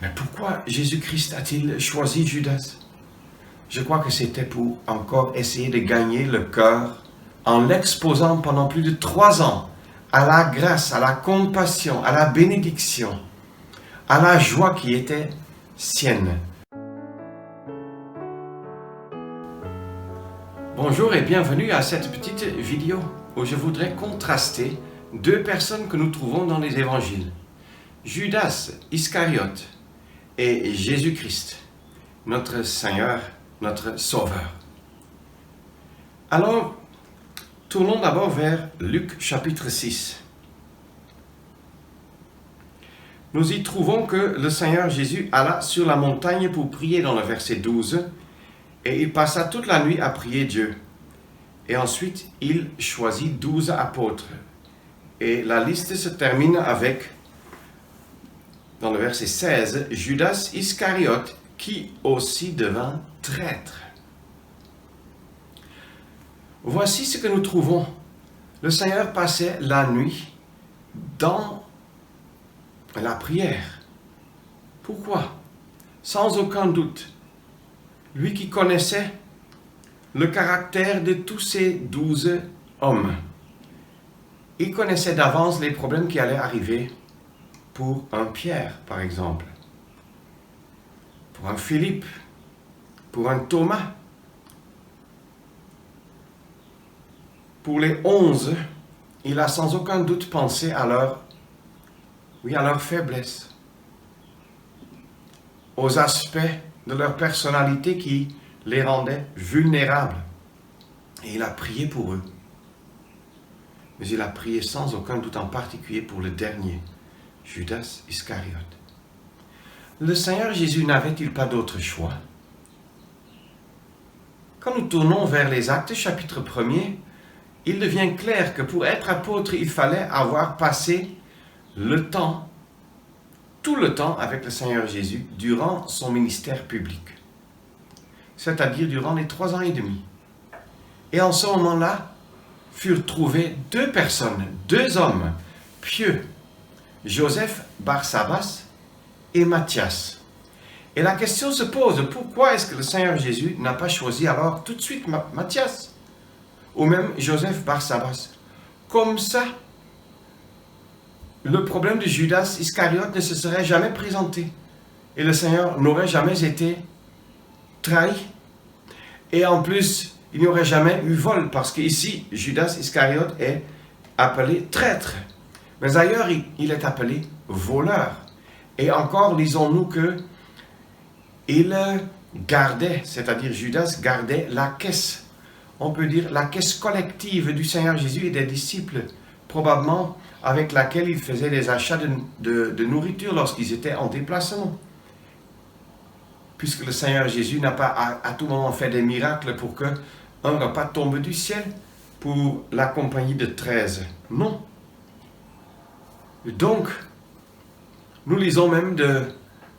Mais pourquoi Jésus-Christ a-t-il choisi Judas? Je crois que c'était pour encore essayer de gagner le cœur en l'exposant pendant plus de 3 ans à la grâce, à la compassion, à la bénédiction, à la joie qui était sienne. Bonjour et bienvenue à cette petite vidéo où je voudrais contraster 2 personnes que nous trouvons dans les évangiles. Judas Iscariote et Jésus-Christ, notre Seigneur, notre Sauveur. Alors, tournons d'abord vers Luc chapitre 6. Nous y trouvons que le Seigneur Jésus alla sur la montagne pour prier dans le verset 12, et il passa toute la nuit à prier Dieu. Et ensuite, il choisit 12 apôtres. Et la liste se termine avec, dans le verset 16, Judas Iscariote, qui aussi devint traître. Voici ce que nous trouvons. Le Seigneur passait la nuit dans la prière. Pourquoi? Sans aucun doute. Lui qui connaissait le caractère de tous ces 12 hommes. Il connaissait d'avance les problèmes qui allaient arriver pour un Pierre, par exemple, pour un Philippe, pour un Thomas, pour les 11, il a sans aucun doute pensé à leur faiblesse, aux aspects de leur personnalité qui les rendaient vulnérables. Et il a prié pour eux. Mais il a prié sans aucun doute en particulier pour le dernier, Judas Iscariote. Le Seigneur Jésus n'avait-il pas d'autre choix? Quand nous tournons vers les Actes, chapitre 1er, il devient clair que pour être apôtre, il fallait avoir passé le temps, tout le temps avec le Seigneur Jésus durant son ministère public. C'est-à-dire durant les 3 ans et demi. Et en ce moment-là, furent trouvés 2 personnes, 2 hommes pieux, Joseph Barsabas et Matthias. Et la question se pose, pourquoi est-ce que le Seigneur Jésus n'a pas choisi alors tout de suite Matthias ou même Joseph Barsabas? Comme ça, le problème de Judas Iscariote ne se serait jamais présenté et le Seigneur n'aurait jamais été trahi. Et en plus, il n'y aurait jamais eu vol, parce qu'ici, Judas Iscariote est appelé traître. Mais ailleurs, il est appelé voleur. Et encore, lisons-nous que il gardait, c'est-à-dire Judas gardait la caisse. On peut dire la caisse collective du Seigneur Jésus et des disciples, probablement avec laquelle il faisait des achats de nourriture lorsqu'ils étaient en déplacement. Puisque le Seigneur Jésus n'a pas à tout moment fait des miracles pour qu'un repas tombe du ciel pour la compagnie de 13. Non. Donc, nous lisons même de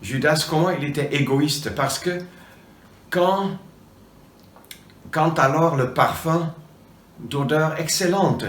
Judas comment il était égoïste, parce que quand alors le parfum d'odeur excellente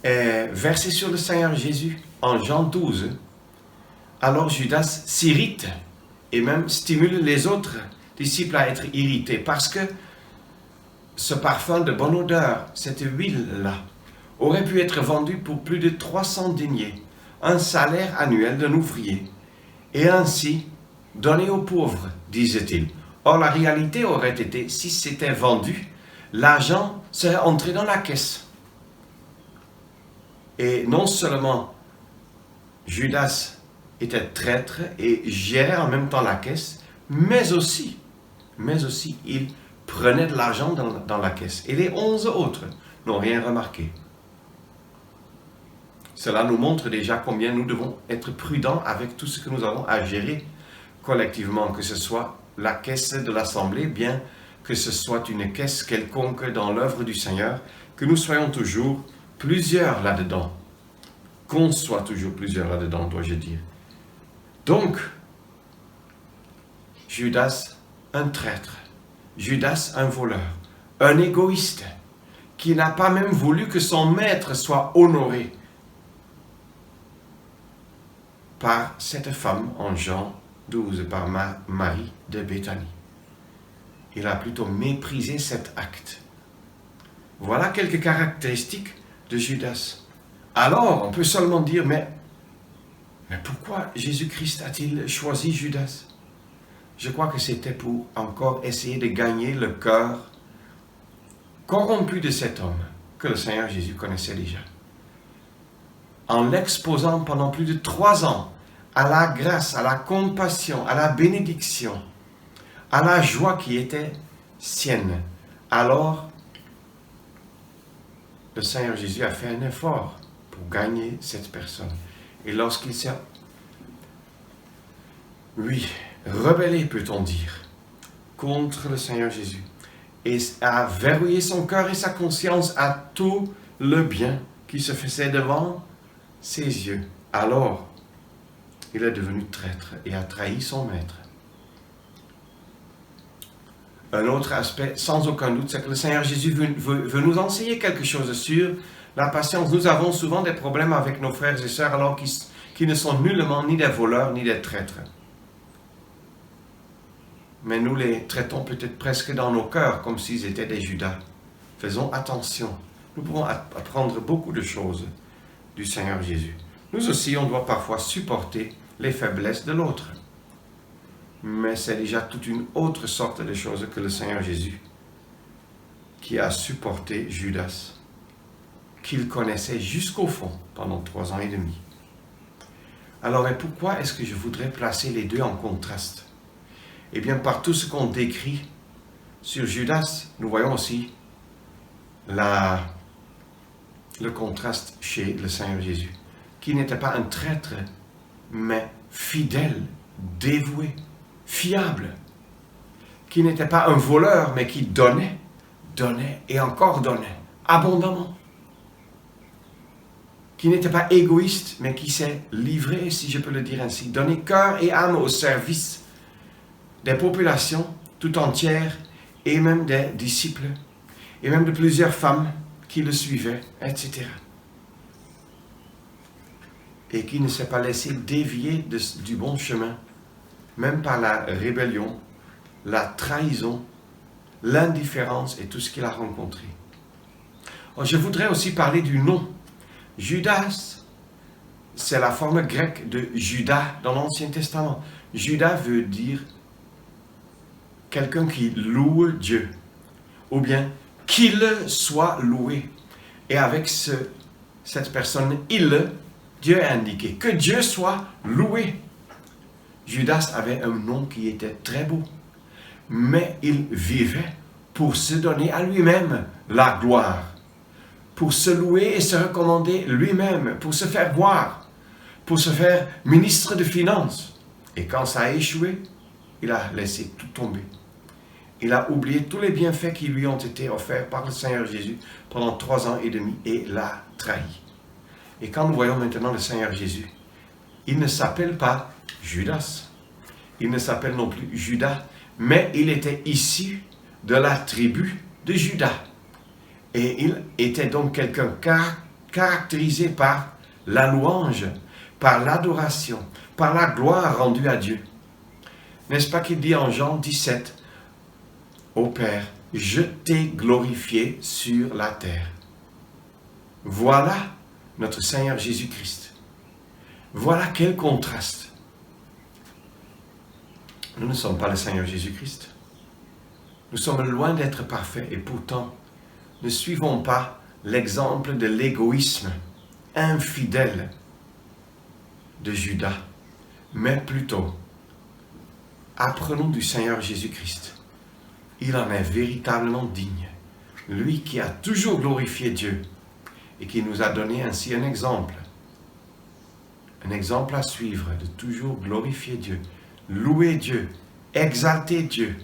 est versé sur le Seigneur Jésus en Jean 12, alors Judas s'irrite et même stimule les autres disciples à être irrités, parce que ce parfum de bonne odeur, cette huile-là, aurait pu être vendu pour plus de 300 deniers, un salaire annuel d'un ouvrier, et ainsi donné aux pauvres, disait-il. Or, la réalité aurait été, si c'était vendu, l'argent serait entré dans la caisse. Et non seulement Judas était traître et gérait en même temps la caisse, mais aussi il prenait de l'argent dans la caisse. Et les 11 autres n'ont rien remarqué. Cela nous montre déjà combien nous devons être prudents avec tout ce que nous avons à gérer collectivement, que ce soit la caisse de l'Assemblée, bien que ce soit une caisse quelconque dans l'œuvre du Seigneur, que nous soyons toujours plusieurs là-dedans. Qu'on soit toujours plusieurs là-dedans, dois-je dire. Donc, Judas, un traître, Judas, un voleur, un égoïste, qui n'a pas même voulu que son maître soit honoré par cette femme en Jean 12, par Marie de Béthanie. Il a plutôt méprisé cet acte. Voilà quelques caractéristiques de Judas. Alors, on peut seulement dire, mais pourquoi Jésus-Christ a-t-il choisi Judas? Je crois que c'était pour encore essayer de gagner le cœur corrompu de cet homme que le Seigneur Jésus connaissait déjà. En l'exposant pendant plus de 3 ans à la grâce, à la compassion, à la bénédiction, à la joie qui était sienne. Alors, le Seigneur Jésus a fait un effort pour gagner cette personne. Et lorsqu'il s'est, rebellé, peut-on dire, contre le Seigneur Jésus, et a verrouillé son cœur et sa conscience à tout le bien qui se faisait devant ses yeux, alors il est devenu traître et a trahi son maître. Un autre aspect, sans aucun doute, c'est que le Seigneur Jésus veut nous enseigner quelque chose sur la patience. Nous avons souvent des problèmes avec nos frères et sœurs alors qu'ils ne sont nullement ni des voleurs ni des traîtres. Mais nous les traitons peut-être presque dans nos cœurs comme s'ils étaient des Judas. Faisons attention. Nous pouvons apprendre beaucoup de choses du Seigneur Jésus. Nous aussi, on doit parfois supporter les faiblesses de l'autre. Mais c'est déjà toute une autre sorte de choses que le Seigneur Jésus qui a supporté Judas, qu'il connaissait jusqu'au fond pendant 3 ans et demi. Alors, et pourquoi est-ce que je voudrais placer les deux en contraste? Eh bien, par tout ce qu'on décrit sur Judas, nous voyons aussi le contraste chez le Seigneur Jésus, qui n'était pas un traître, mais fidèle, dévoué, fiable, qui n'était pas un voleur, mais qui donnait et encore donnait, abondamment, qui n'était pas égoïste, mais qui s'est livré, si je peux le dire ainsi, donné cœur et âme au service des populations tout entières, et même des disciples, et même de plusieurs femmes qui le suivaient, etc. Et qui ne s'est pas laissé dévier du bon chemin, même par la rébellion, la trahison, l'indifférence et tout ce qu'il a rencontré. Alors, je voudrais aussi parler du nom. Judas, c'est la forme grecque de Judas dans l'Ancien Testament. Judas veut dire quelqu'un qui loue Dieu, ou bien qu'il soit loué. Et avec cette personne, Dieu a indiqué que Dieu soit loué. Judas avait un nom qui était très beau, mais il vivait pour se donner à lui-même la gloire, pour se louer et se recommander lui-même, pour se faire voir, pour se faire ministre de Finances. Et quand ça a échoué, il a laissé tout tomber. Il a oublié tous les bienfaits qui lui ont été offerts par le Seigneur Jésus pendant 3 ans et demi et l'a trahi. Et quand nous voyons maintenant le Seigneur Jésus, il ne s'appelle pas Judas, il ne s'appelle non plus Judas, mais il était issu de la tribu de Judas. Et il était donc quelqu'un caractérisé par la louange, par l'adoration, par la gloire rendue à Dieu. N'est-ce pas qu'il dit en Jean 17, « Ô Père, je t'ai glorifié sur la terre. » Voilà notre Seigneur Jésus-Christ. Voilà quel contraste. Nous ne sommes pas le Seigneur Jésus-Christ. Nous sommes loin d'être parfaits et pourtant, ne suivons pas l'exemple de l'égoïsme infidèle de Judas, mais plutôt apprenons du Seigneur Jésus-Christ. Il en est véritablement digne. Lui qui a toujours glorifié Dieu et qui nous a donné ainsi un exemple à suivre, de toujours glorifier Dieu, louer Dieu, exalter Dieu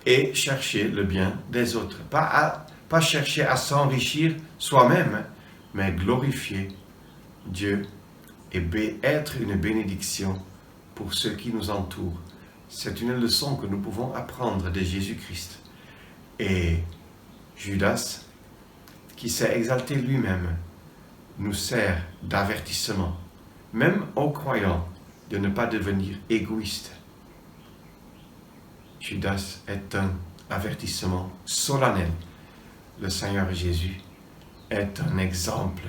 et chercher le bien des autres. Pas chercher à s'enrichir soi-même, mais glorifier Dieu et être une bénédiction pour ceux qui nous entourent. C'est une leçon que nous pouvons apprendre de Jésus-Christ. Et Judas, qui s'est exalté lui-même, nous sert d'avertissement, même aux croyants, de ne pas devenir égoïste. Judas est un avertissement solennel. Le Seigneur Jésus est un exemple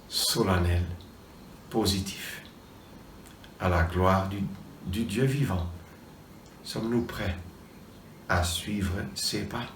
solennel, positif, à la gloire du Dieu vivant. Sommes-nous prêts à suivre ses pas?